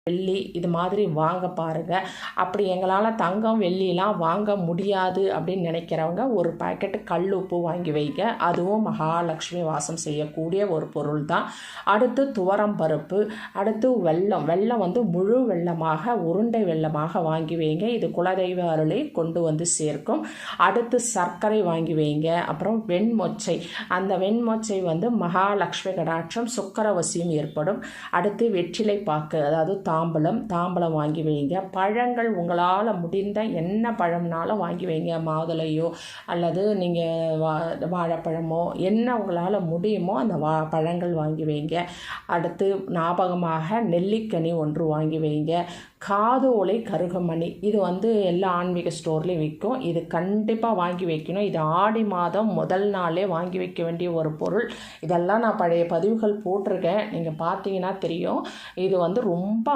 வெள்ளி இது மாதிரி வாங்க பாருங்கள். அப்படி எங்களால் தங்கம் வெள்ளிலாம் வாங்க முடியாது அப்படின்னு நினைக்கிறவங்க ஒரு பாக்கெட்டு கல் உப்பு வாங்கி வைங்க. அதுவும் மகாலட்சுமி வாசம் செய்யக்கூடிய ஒரு பொருள் தான். அடுத்து துவரம் பருப்பு, அடுத்து வெல்லம் வந்து முழு வெல்லமாக உருண்டை வெல்லமாக வாங்கி வைங்க. இது குலதெய்வ அருளை கொண்டு வந்து சேர்க்கும். அடுத்து சர்க்கரை வாங்கி வைங்க. அப்புறம் வெண்மொச்சை, அந்த வெண்மொச்சை வந்து மகாலட்சுமி கடாட்சம் சுக்கரவசியம் ஏற்படும். அடுத்து வெற்றிலை பாக்கு, அதாவது தாம்பலம் வாங்கி வைங்க. பழங்கள் உங்களால் முடிந்த என்ன பழம்னாலும் வாங்கி வைங்க. மாதுளையோ அல்லது நீங்கள் வாழைப்பழமோ என்ன உங்களால் முடியுமோ அந்த பழங்கள் வாங்கி வைங்க. அடுத்து ஞாபகமாக நெல்லிக்கனி ஒன்று வாங்கி வைங்க. காது ஓலை கருகமணி, இது வந்து எல்லா ஆன்மீக ஸ்டோர்லேயும் விற்கும். இது கண்டிப்பாக வாங்கி வைக்கணும். இது ஆடி மாதம் முதல் நாளே வாங்கி வைக்க வேண்டிய ஒரு பொருள். இதெல்லாம் நான் பழைய பதிவுகள் போட்டிருக்கேன், நீங்கள் பார்த்தீங்கன்னா தெரியும். இது வந்து ரொம்ப